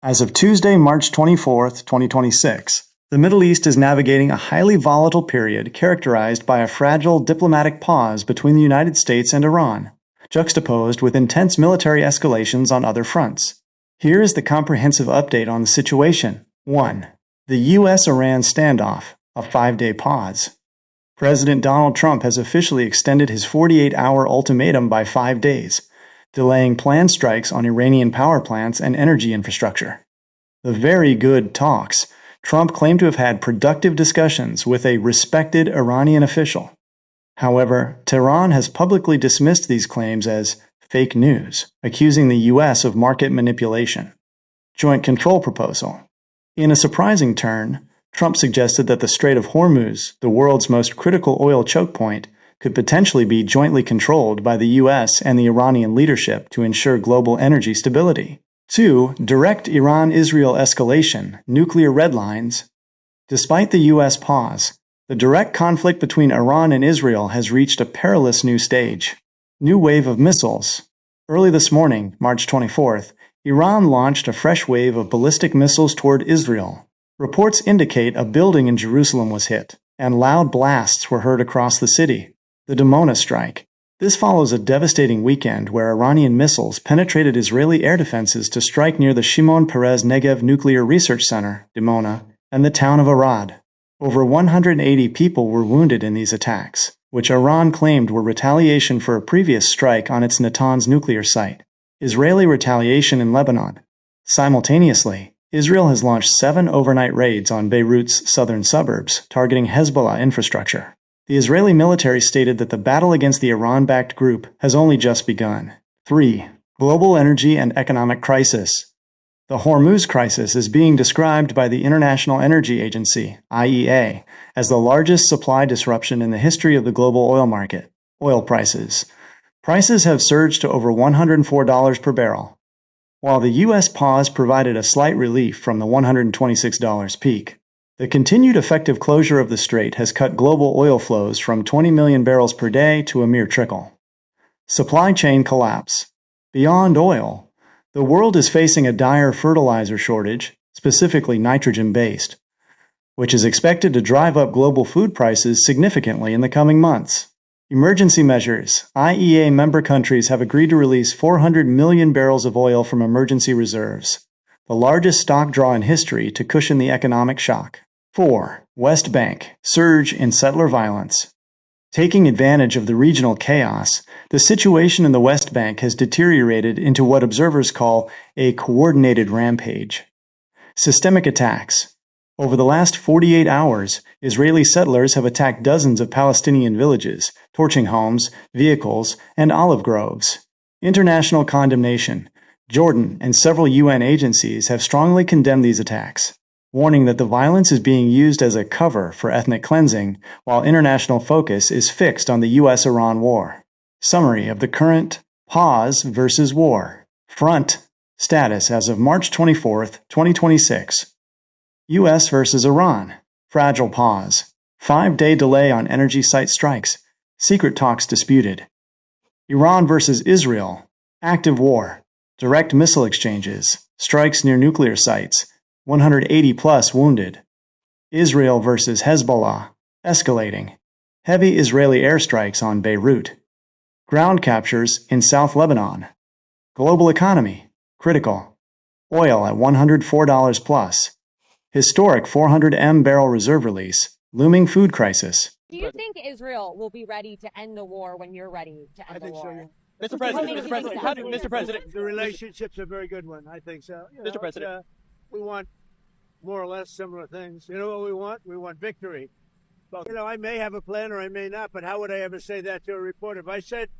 As of Tuesday, March 24th, 2026, the Middle East is navigating a highly volatile period characterized by a fragile diplomatic pause between the United States and Iran, juxtaposed with intense military escalations on other fronts. Here is the comprehensive update on the situation. 1. The U.S.-Iran standoff, a 5-day pause. President Donald Trump has officially extended his 48-hour ultimatum by 5 days, delaying planned strikes on Iranian power plants and energy infrastructure. The very good talks. Trump claimed to have had productive discussions with a respected Iranian official. However, Tehran has publicly dismissed these claims as fake news, accusing the U.S. of market manipulation. Joint control proposal. In a surprising turn, Trump suggested that the Strait of Hormuz, the world's most critical oil choke point, could potentially be jointly controlled by the U.S. and the Iranian leadership to ensure global energy stability. 2. Direct Iran-Israel escalation, nuclear red lines. Despite the U.S. pause, the direct conflict between Iran and Israel has reached a perilous new stage. New wave of missiles. Early this morning, March 24th, Iran launched a fresh wave of ballistic missiles toward Israel. Reports indicate a building in Jerusalem was hit, and loud blasts were heard across the city. The Dimona strike. This follows a devastating weekend where Iranian missiles penetrated Israeli air defenses to strike near the Shimon Peres Negev Nuclear Research Center, Dimona, and the town of Arad. Over 180 people were wounded in these attacks, which Iran claimed were retaliation for a previous strike on its Natanz nuclear site. Israeli retaliation in Lebanon. Simultaneously, Israel has launched 7 overnight raids on Beirut's southern suburbs, targeting Hezbollah infrastructure. The Israeli military stated that the battle against the Iran-backed group has only just begun. 3. Global energy and economic crisis. The Hormuz crisis is being described by the International Energy Agency, IEA, as the largest supply disruption in the history of the global oil market. Oil prices. Prices have surged to over $104 per barrel. While the U.S. pause provided a slight relief from the $126 peak, the continued effective closure of the strait has cut global oil flows from 20 million barrels per day to a mere trickle. Supply chain collapse. Beyond oil, the world is facing a dire fertilizer shortage, specifically nitrogen-based, which is expected to drive up global food prices significantly in the coming months. Emergency measures. IEA member countries have agreed to release 400 million barrels of oil from emergency reserves, the largest stock draw in history to cushion the economic shock. 4. West Bank. Surge in settler violence. Taking advantage of the regional chaos, the situation in the West Bank has deteriorated into what observers call a coordinated rampage. Systemic attacks. Over the last 48 hours, Israeli settlers have attacked dozens of Palestinian villages, torching homes, vehicles, and olive groves. International condemnation. Jordan and several UN agencies have strongly condemned these attacks, warning that the violence is being used as a cover for ethnic cleansing, while international focus is fixed on the U.S.-Iran war. Summary of the current pause versus war. Front status as of March 24th, 2026. U.S. versus Iran. Fragile pause. 5-day delay on energy site strikes. Secret talks disputed. Iran versus Israel. Active war. Direct missile exchanges. Strikes near nuclear sites. 180 plus wounded. Israel versus Hezbollah. Escalating. Heavy Israeli airstrikes on Beirut. Ground captures in South Lebanon. Global economy. Critical. Oil at $104 plus. Historic 400 M barrel reserve release. Looming food crisis. Do you think Israel will be ready to end the war when you're ready to end the war? Mr. President, Mr. President, the relationship's a very good one. I think so. Mr. President, we want more or less similar things. You know what we want? We want victory. But, I may have a plan or I may not, but how would I ever say that to a reporter? If I said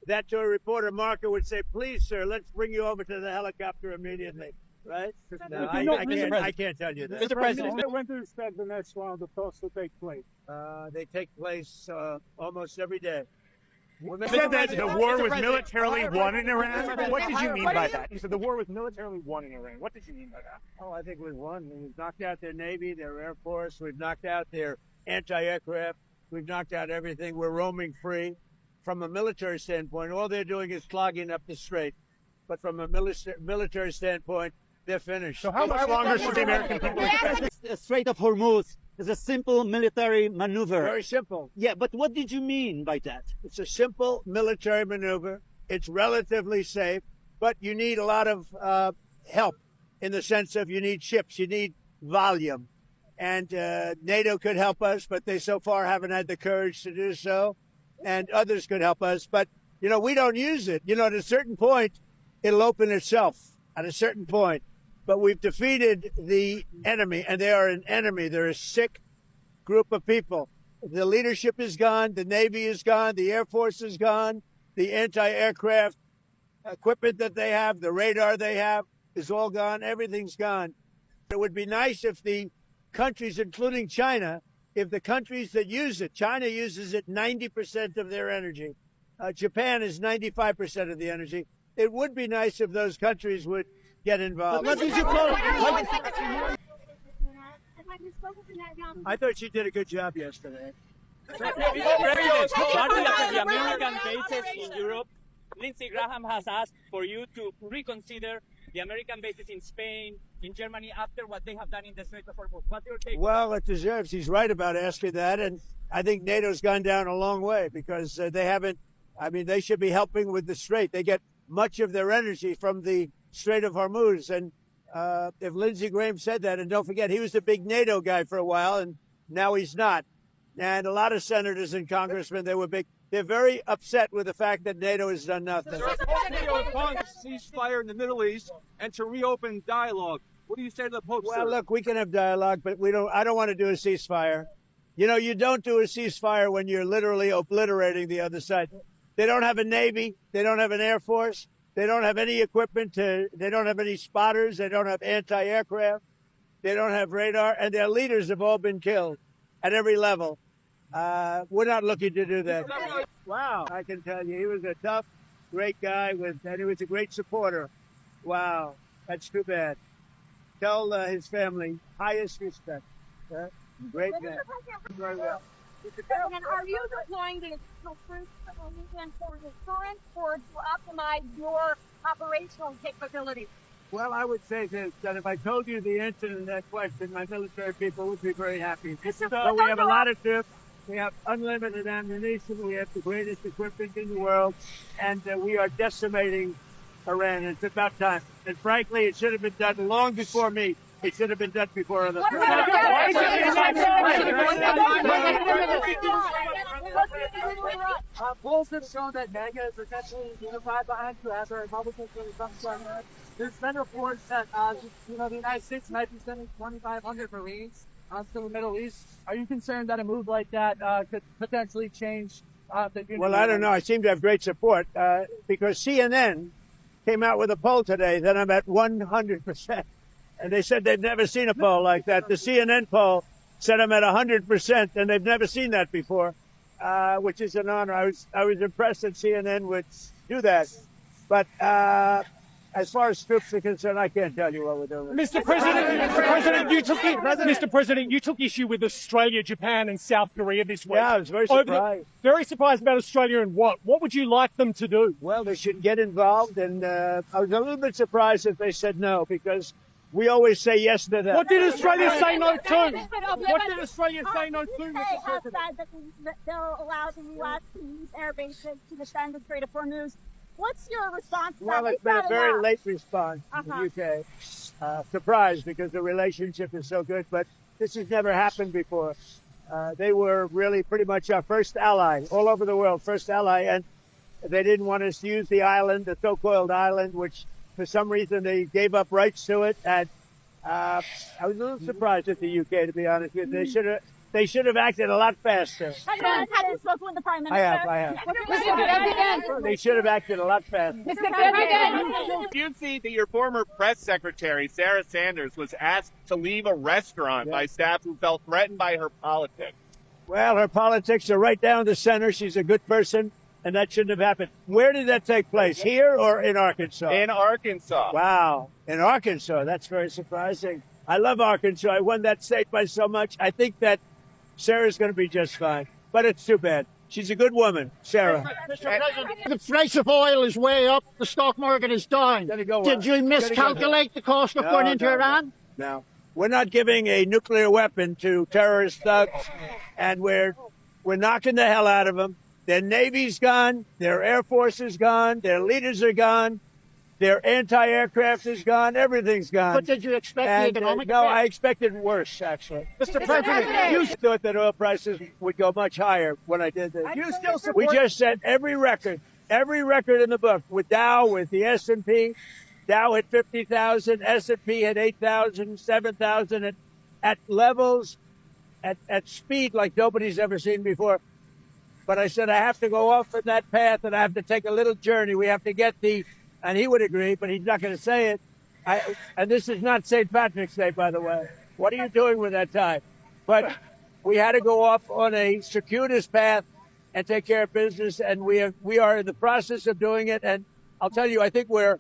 that to a reporter, Marco would say, please, sir, let's bring you over to the helicopter immediately. Right? No, I can't tell you that. Mr. President, when do you expect the next round of talks to take place? They take place almost every day. You said that the war was militarily won in Iran? What did you mean by that? You said the war was militarily won in Iran. What did you mean by that? Oh, I think we won. We've knocked out their Navy, their Air Force. We've knocked out their anti-aircraft. We've knocked out everything. We're roaming free. From a military standpoint, all they're doing is clogging up the strait. But from a military standpoint, They're finished. So how much longer should the American people expect? The Strait of Hormuz is a simple military maneuver. Very simple. Yeah, but what did you mean by that? It's a simple military maneuver. It's relatively safe, but you need a lot of help in the sense of you need ships, you need volume. And NATO could help us, but they so far haven't had the courage to do so. And others could help us, but, you know, we don't use it. You know, at a certain point, it'll open itself at a certain point. But we've defeated the enemy, and they are an enemy. They're a sick group of people. The leadership is gone. The Navy is gone. The Air Force is gone. The anti-aircraft equipment that they have, the radar they have is all gone. Everything's gone. It would be nice if the countries, including China, if the countries that use it, China uses it 90% of their energy. Japan is 95% of the energy. It would be nice if those countries would get involved. What did you call it? I thought she did a good job yesterday. Starting at the American bases in Europe, Lindsey Graham has asked for you to reconsider the American bases in Spain, in Germany, after what they have done in the Strait of Hormuz. What's your take? Well, it deserves. He's right about asking that, and I think NATO's gone down a long way because they haven't. I mean, they should be helping with the Strait. They get much of their energy from the Strait of Hormuz, and if Lindsey Graham said that, and don't forget, he was the big NATO guy for a while, and now he's not. And a lot of senators and congressmen, they're very upset with the fact that NATO has done nothing. Ceasefire in the Middle East and to reopen dialogue. What do you say to the Pope? Well, look, we can have dialogue, but I don't want to do a ceasefire. You know, you don't do a ceasefire when you're literally obliterating the other side. They don't have a Navy. They don't have an Air Force. They don't have any equipment they don't have any spotters. They don't have anti-aircraft. They don't have radar, and their leaders have all been killed at every level. We're not looking to do that. Wow, I can tell you, he was a tough, great guy, and he was a great supporter. Wow, that's too bad. Tell his family highest respect. Great man. Very well. And are you deploying the additional troops for deterrence or to optimize your operational capabilities? Well, I would say this, that if I told you the answer to that question, my military people would be very happy. So we have a lot of troops. We have unlimited ammunition. We have the greatest equipment in the world. And we are decimating Iran. It's about time. And frankly, it should have been done long before me. It should have been done before other people. Polls have shown that MAGA is essentially unified behind you as a Republican for the Trump. There's been reports that the United States might be sending 2,500 Marines to the Middle East. Are you concerned that a move like that could potentially change the unity? Well, I don't know. I seem to have great support because CNN came out with a poll today that I'm at 100%. And they said they've never seen a poll like that. The CNN poll said I'm at 100%, and they've never seen that before, which is an honor. I was impressed that CNN would do that. But as far as troops are concerned, I can't tell you what we're doing. Mr. President, you took issue with Australia, Japan, and South Korea this week. Yeah, I was very surprised. Very surprised about Australia and what? What would you like them to do? Well, they should get involved, and I was a little bit surprised if they said no, because we always say yes to them. What did Australia say no to? What did Australia say no to, Mr. President? That they'll allow the U.S. to use air bases to defend the Strait of Hormuz. What's your response to that? Well, it's been a very late response in the UK. Surprised because the relationship is so good, but this has never happened before. They were really pretty much our first ally all over the world, first ally, and they didn't want us to use the island, the so-called island, which for some reason they gave up rights to it. And I was a little surprised at the UK, to be honest with you. They should have acted a lot faster. Have you spoken with the Prime Minister? I have. They should have acted a lot faster. You see that your former press secretary, Sarah Sanders, was asked to leave a restaurant by staff who felt threatened by her politics. Well, her politics are right down the center. She's a good person, and that shouldn't have happened. Where did that take place, here or in Arkansas? In Arkansas. Wow, in Arkansas. That's very surprising. I love Arkansas. I won that state by so much. I think that Sarah's going to be just fine, but it's too bad. She's a good woman, Sarah. Mr. President, the price of oil is way up. The stock market is down. Did you miscalculate the cost of going into Iran? No. We're not giving a nuclear weapon to terrorist thugs, and we're knocking the hell out of them. Their Navy's gone. Their Air Force is gone. Their leaders are gone. Their anti-aircraft is gone. Everything's gone. But did you expect the economic No, I expected worse, actually. Mr. President, You thought that oil prices would go much higher when I did this. You still support... We just set every record in the book with Dow, with the S&P. Dow hit 50,000, S&P hit 8,000, 7,000 at levels, at speed like nobody's ever seen before. But I said I have to go off on that path and I have to take a little journey. We have to get and he would agree, but he's not going to say it. And this is not St. Patrick's Day, by the way. What are you doing with that time? But we had to go off on a circuitous path and take care of business, and we are in the process of doing it. And I'll tell you, I think we're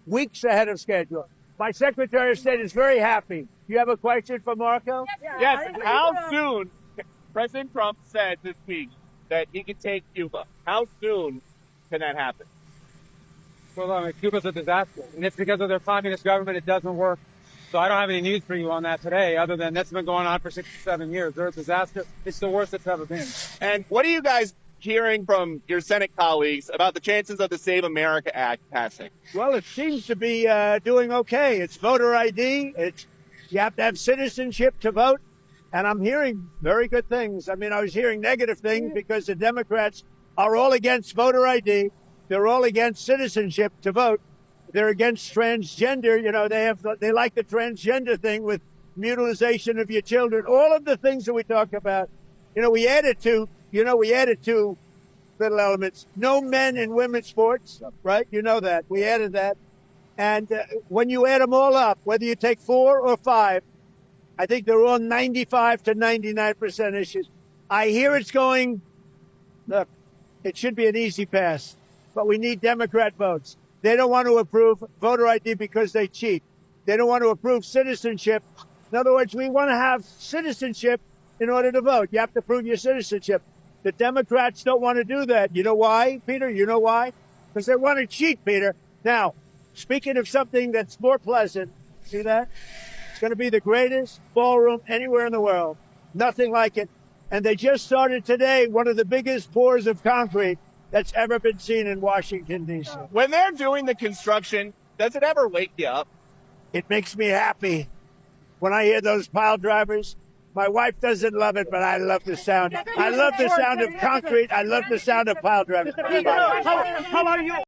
weeks ahead of schedule. My Secretary of State is very happy. Do you have a question for Marco? Yes. How soon? President Trump said this week that he could take Cuba. How soon can that happen? Well, I mean, Cuba's a disaster, and it's because of their communist government. It doesn't work. So I don't have any news for you on that today, other than that's been going on for 6 or 7 years. They're a disaster. It's the worst it's ever been. And what are you guys hearing from your Senate colleagues about the chances of the Save America Act passing? Well, it seems to be doing okay. It's voter ID. You have to have citizenship to vote. And I'm hearing very good things. I mean, I was hearing negative things because the Democrats are all against voter ID. They're all against citizenship to vote. They're against transgender. You know, they like the transgender thing with mutilization of your children. All of the things that we talk about. You know, we added two little elements. No men in women's sports, right? You know that. We added that. And when you add them all up, whether you take 4 or 5, I think they're all 95 to 99% issues. I hear it's going, look, it should be an easy pass, but we need Democrat votes. They don't want to approve voter ID because they cheat. They don't want to approve citizenship. In other words, we want to have citizenship in order to vote. You have to prove your citizenship. The Democrats don't want to do that. You know why, Peter? You know why? Because they want to cheat, Peter. Now, speaking of something that's more pleasant, see that? It's going to be the greatest ballroom anywhere in the world. Nothing like it. And they just started today one of the biggest pours of concrete that's ever been seen in Washington, D.C. When they're doing the construction, does it ever wake you up? It makes me happy when I hear those pile drivers. My wife doesn't love it, but I love the sound. I love the sound of concrete. I love the sound of pile drivers. how are you?